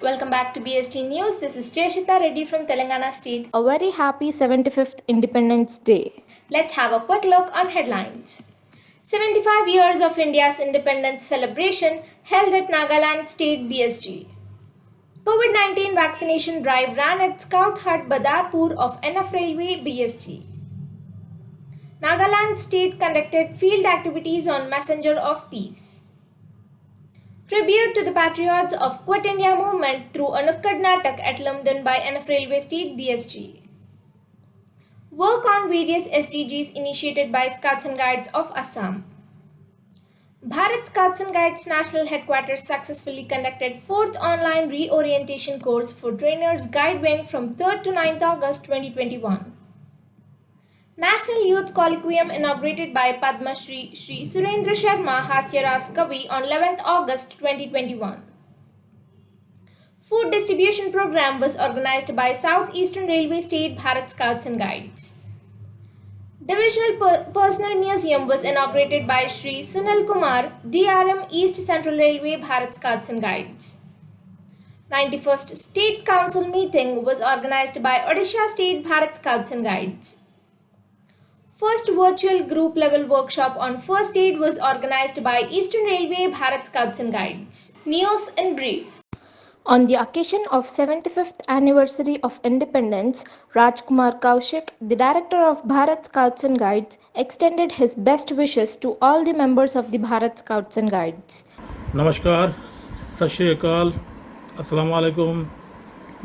Welcome back to BST News. This is Jeshita Reddy from Telangana State. A very happy 75th Independence Day. Let's have a quick look on headlines. 75 years of India's independence celebration held at Nagaland State BSG. COVID-19 vaccination drive ran at Scout Hut Badarpur of NF Railway BSG. Nagaland State conducted field activities on Messenger of Peace. Tribute to the patriots of Quit India movement through a Nukkad Natak at Lumden by NF Railway State BSG. Work on various SDGs initiated by Scouts and Guides of Assam. Bharat Scouts and Guides National Headquarters successfully conducted 4th online reorientation course for trainers guide wing from 3rd to 9th August 2021. National Youth Colloquium inaugurated by Padma Shri Surendra Sharma Hasyaras Kavi on 11th August 2021. Food distribution program was organized by South Eastern Railway State Bharat Scouts and Guides. Divisional Personal Museum was inaugurated by Shri Sunil Kumar, DRM East Central Railway Bharat Scouts and Guides. 91st State Council meeting was organized by Odisha State Bharat Scouts and Guides. First virtual group level workshop on first aid was organized by Eastern Railway Bharat Scouts and Guides. News in brief. On the occasion of 75th anniversary of independence, Rajkumar Kaushik, the director of Bharat Scouts and Guides, extended his best wishes to all the members of the Bharat Scouts and Guides. Namaskar, Sat Shri Akal, Assalamu Alaikum,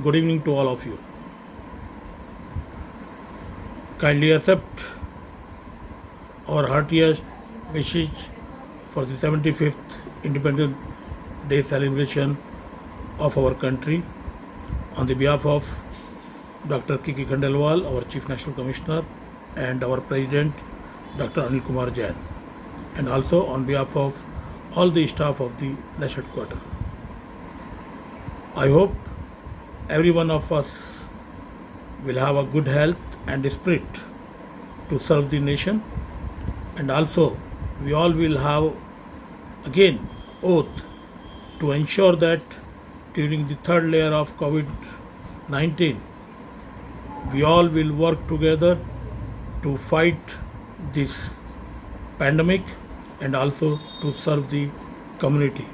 good evening to all of you. Kindly accept our heartiest wishes for the 75th Independence Day celebration of our country on the behalf of Dr. Kiki Khandelwal, our Chief National Commissioner, and our President, Dr. Anil Kumar Jain, and also on behalf of all the staff of the National Headquarters. I hope every one of us will have a good health and spirit to serve the nation, and also we all will have again oath to ensure that during the third layer of COVID-19 we all will work together to fight this pandemic and also to serve the community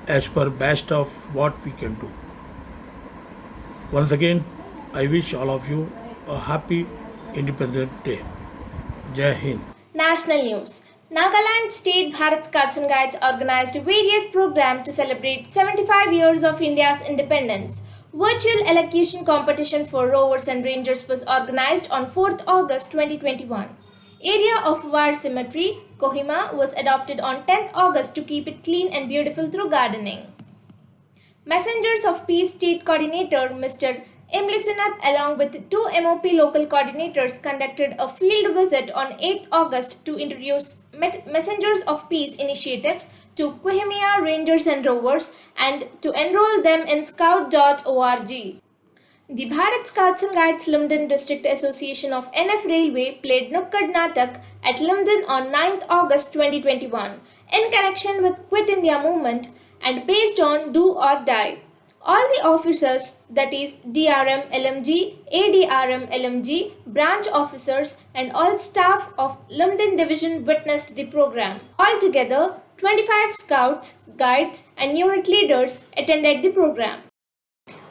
as per best of what we can do. Once again, I wish all of you a happy Independence Day. Jai Hind. National News. Nagaland State Bharat Scouts and Guides organized various programs to celebrate 75 years of India's independence. Virtual elocution competition for rovers and rangers was organized on 4th August 2021. Area of War Cemetery, Kohima, was adopted on 10th August to keep it clean and beautiful through gardening. Messengers of Peace State Coordinator Mr. Imlisunab along with 2 MOP local coordinators conducted a field visit on 8th August to introduce Messengers of Peace initiatives to Kuhimia Rangers and Rovers and to enroll them in scout.org. The Bharat Scouts and Guides Lumden District Association of NF Railway played Nukkad Natak at Lumden on 9th August 2021 in connection with Quit India movement and based on Do or Die. All the officers, that is DRM LMG, ADRM LMG, branch officers and all staff of Lumden Division witnessed the program. Altogether, 25 scouts, guides and unit leaders attended the program.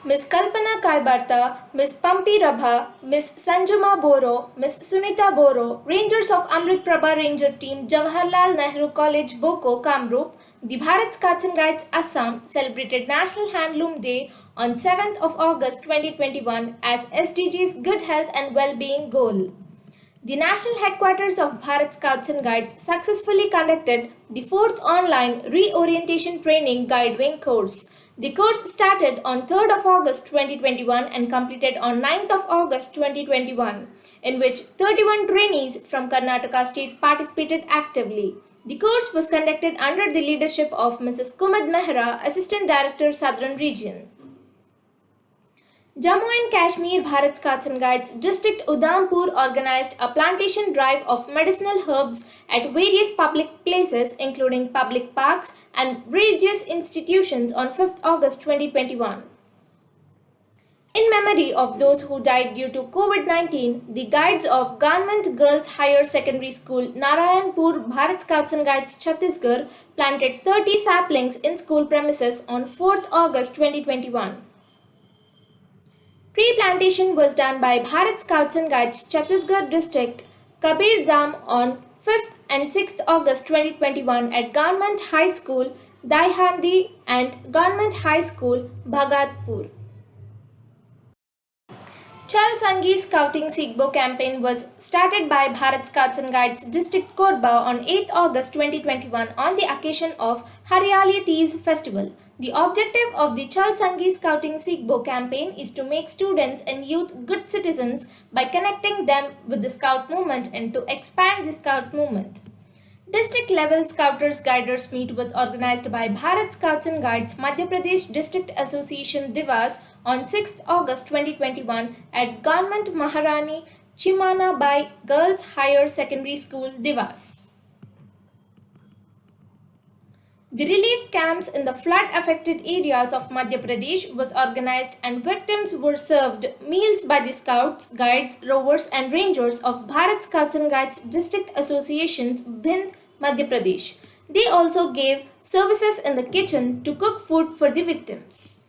Ms. Kalpana Kaibarta, Ms. Pampi Rabha, Ms. Sanjama Boro, Ms. Sunita Boro, Rangers of Amrit Prabha Ranger Team, Jawaharlal Nehru College, Boko, Kamrup, the Bharat Scouts and Guides Assam celebrated National Handloom Day on 7th of August 2021 as SDG's Good Health and Well-being Goal. The National Headquarters of Bharat Scouts and Guides successfully conducted the 4th online Reorientation Training Guide Wing course. The course started on 3rd of August 2021 and completed on 9th of August 2021, in which 31 trainees from Karnataka State participated actively. The course was conducted under the leadership of Mrs. Kumud Mehra, Assistant Director, Southern Region. Jammu and Kashmir Bharat Scouts and Guides District Udhampur organized a plantation drive of medicinal herbs at various public places including public parks and religious institutions on 5th August 2021. In memory of those who died due to COVID-19, the guides of Government Girls Higher Secondary School Narayanpur Bharat Scouts and Guides Chhattisgarh planted 30 saplings in school premises on 4th August 2021. Tree plantation was done by Bharat Scouts and Guides Chhattisgarh District Kabir Dham on 5th and 6th August 2021 at Government High School Daihandi and Government High School Bhagatpur. Chal Sangi Scouting Sigbo campaign was started by Bharat Scouts and Guides District Korba on 8th August 2021 on the occasion of Hariyali Teej festival. The objective of the Chal Sangi Scouting Sigbo campaign is to make students and youth good citizens by connecting them with the Scout movement and to expand the Scout movement. District level Scouters Guiders Meet was organized by Bharat Scouts and Guides Madhya Pradesh District Association Divas on 6th August 2021 at Government Maharani Chimana Bai Girls Higher Secondary School Divas. The relief camps in the flood affected areas of Madhya Pradesh was organized and victims were served meals by the Scouts, Guides, Rovers and Rangers of Bharat Scouts and Guides District Associations Bhind, Madhya Pradesh. They also gave services in the kitchen to cook food for the victims.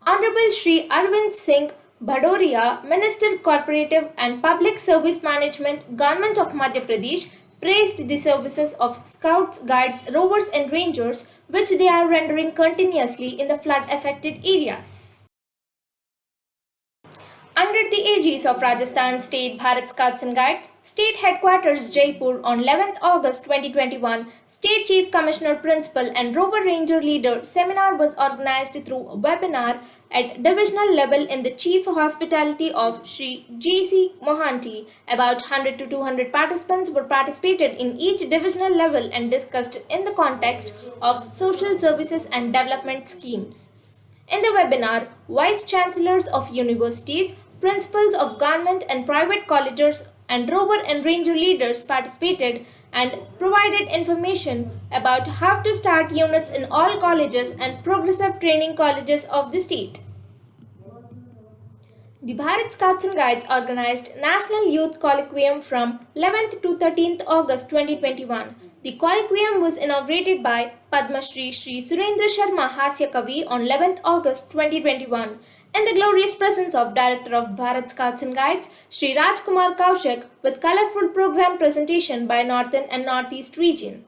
Honorable Shri Arvind Singh Bhadoria, Minister Corporative and Public Service Management, Government of Madhya Pradesh, praised the services of Scouts, Guides, Rovers and Rangers which they are rendering continuously in the flood affected areas. Under the aegis of Rajasthan State Bharat Scouts and Guides, State Headquarters Jaipur on 11th August 2021, State Chief Commissioner Principal and Rover Ranger Leader seminar was organized through a webinar at divisional level in the Chief Hospitality of Shri G.C. Mohanty. About 100 to 200 participants were participated in each divisional level and discussed in the context of social services and development schemes. In the webinar, Vice Chancellors of universities, principals of government and private colleges and rover and ranger leaders participated and provided information about how to start units in all colleges and progressive training colleges of the state. The Bharat Scouts and Guides organized National Youth Colloquium from 11th to 13th August 2021. The colloquium was inaugurated by Padma Shri Shri Surendra Sharma Hasya Kavi on 11th August 2021 in the glorious presence of Director of Bharat Scouts and Guides Shri Rajkumar Kaushik with colorful program presentation by Northern and Northeast region.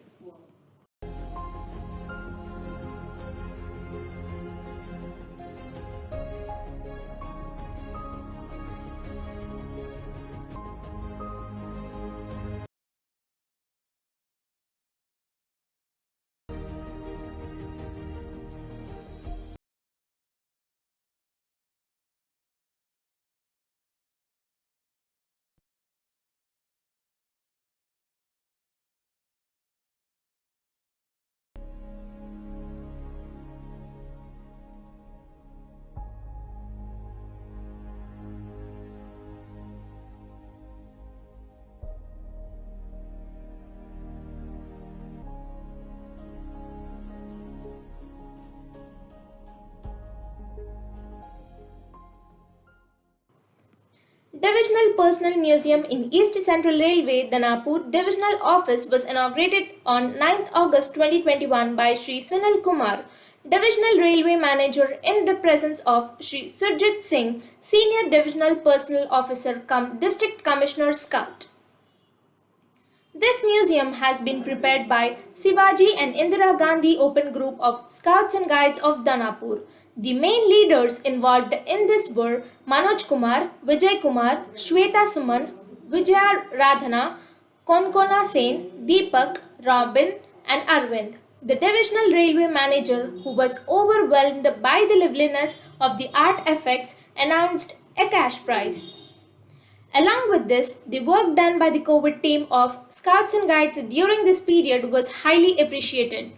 Divisional Personal Museum in East Central Railway, Danapur Divisional Office was inaugurated on 9th August 2021 by Shri Sunil Kumar, Divisional Railway Manager in the presence of Shri Surjit Singh, Senior Divisional Personnel Officer cum District Commissioner Scout. This museum has been prepared by Sivaji and Indira Gandhi Open Group of Scouts and Guides of Danapur. The main leaders involved in this were Manoj Kumar, Vijay Kumar, Shweta Suman, Vijaya Radhana, Konkona Sen, Deepak, Robin and Arvind. The divisional railway manager, who was overwhelmed by the liveliness of the art effects, announced a cash prize. Along with this, the work done by the COVID team of Scouts and Guides during this period was highly appreciated.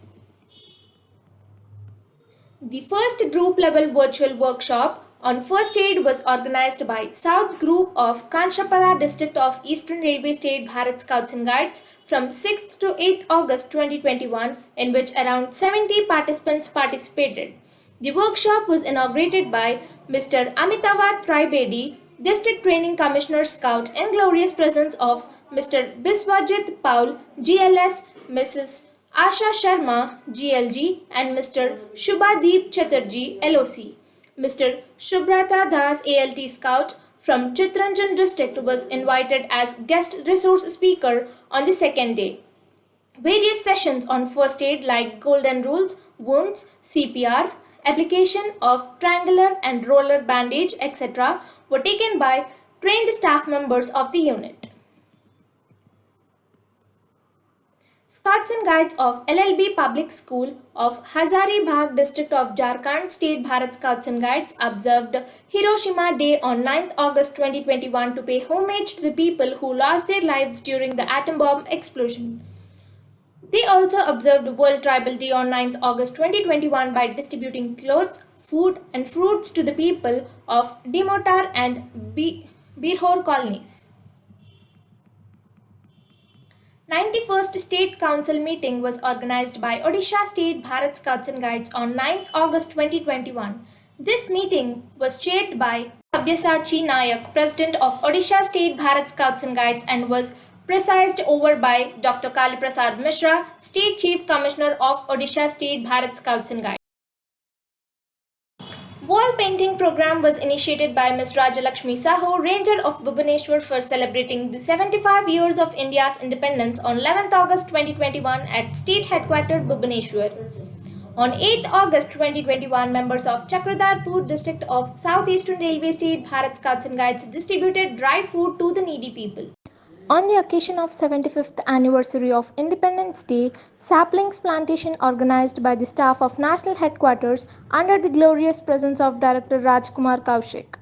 The first group level virtual workshop on first aid was organized by South Group of Kanchapara District of Eastern Railway State Bharat Scouts and Guides from 6th to 8th August 2021, in which around 70 participants participated. The workshop was inaugurated by Mr. Amitava Tribedi, District Training Commissioner Scout, in glorious presence of Mr. Biswajit Paul, GLS, Mrs. Asha Sharma, GLG, and Mr. Shubhadeep Chatterjee, LOC. Mr. Shubhrata Das, ALT Scout from Chittranjan district, was invited as guest resource speaker on the second day. Various sessions on first aid like golden rules, wounds, CPR, application of triangular and roller bandage, etc. were taken by trained staff members of the unit. Scouts and Guides of LLB Public School of Hazaribagh district of Jharkhand State Bharat Scouts and Guides observed Hiroshima Day on 9th August 2021 to pay homage to the people who lost their lives during the atom bomb explosion. They also observed World Tribal Day on 9th August 2021 by distributing clothes, food and fruits to the people of Dimotar and Birhor colonies. 91st State Council meeting was organized by Odisha State Bharat Scouts and Guides on 9th August 2021. This meeting was chaired by Sabyasachi Nayak, President of Odisha State Bharat Scouts and Guides, and was presided over by Dr. Kali Prasad Mishra, State Chief Commissioner of Odisha State Bharat Scouts and Guides. Wall painting program was initiated by Ms. Rajalakshmi Sahu, Ranger of Bhubaneswar, for celebrating the 75 years of India's independence on 11th August 2021 at State Headquarters Bhubaneswar. On 8th August 2021, members of Chakradarpur district of Southeastern Railway State Bharat Scouts and Guides distributed dry food to the needy people. On the occasion of 75th anniversary of Independence Day, saplings plantation organized by the staff of National Headquarters under the glorious presence of Director Rajkumar Kaushik.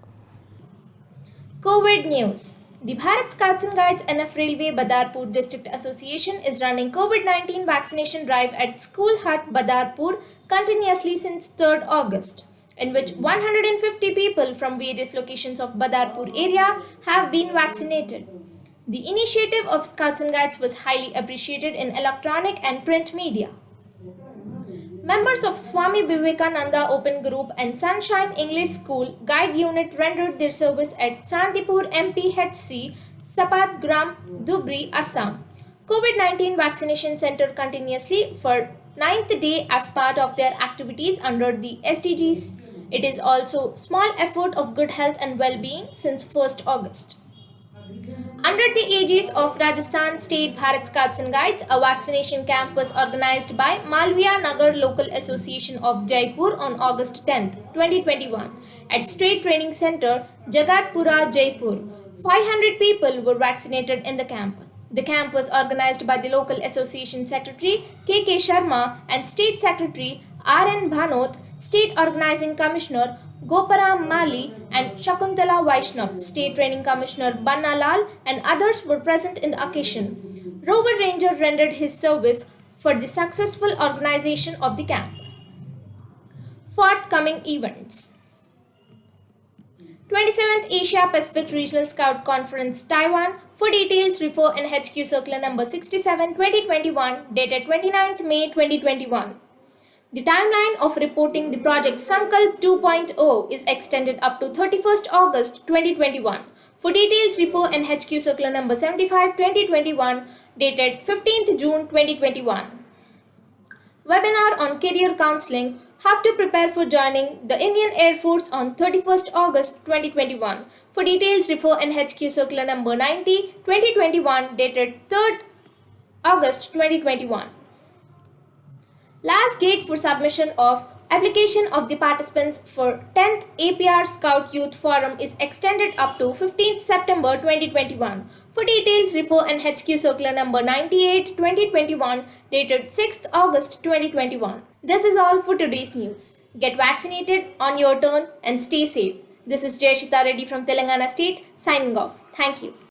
COVID news. The Bharat Scouts and Guides NF Railway Badarpur District Association is running COVID-19 vaccination drive at School Hut Badarpur continuously since 3rd August, in which 150 people from various locations of Badarpur area have been vaccinated. The initiative of Scouts and Guides was highly appreciated in electronic and print media. Members of Swami Vivekananda Open Group and Sunshine English School Guide Unit rendered their service at Santipur MPHC, Sapatgram, Dhubri, Assam. COVID-19 vaccination center continuously for 9th day as part of their activities under the SDGs. It is also small effort of good health and well-being since 1st August. Under the aegis of Rajasthan State Bharat Scouts and Guides, a vaccination camp was organized by Malviya Nagar Local Association of Jaipur on August 10, 2021 at State Training Center, Jagatpura, Jaipur. 500 people were vaccinated in the camp. The camp was organized by the local association secretary K.K. Sharma and State Secretary R.N. Bhanot, State Organizing Commissioner Goparam Mali and Shakuntala Vaishnav, State Training Commissioner Banna Lal, and others were present in the occasion. Rover Ranger rendered his service for the successful organization of the camp. Forthcoming events. 27th Asia Pacific Regional Scout Conference, Taiwan. For details, refer in HQ Circular number 67, 2021, dated 29th May 2021. The timeline of reporting the project Sankalp 2.0 is extended up to 31st August 2021. For details, refer in HQ Circular number 75, 2021, dated 15th June 2021. Webinar on career counseling, how to prepare for joining the Indian Air Force on 31st August 2021. For details, refer in HQ Circular number 90, 2021, dated 3rd August 2021. Last date for submission of application of the participants for 10th APR Scout Youth Forum is extended up to 15th September 2021. For details, refer in HQ Circular number 98, 2021, dated 6th August 2021. This is all for today's news. Get vaccinated on your turn and stay safe. This is Jayashita Reddy from Telangana State signing off. Thank you.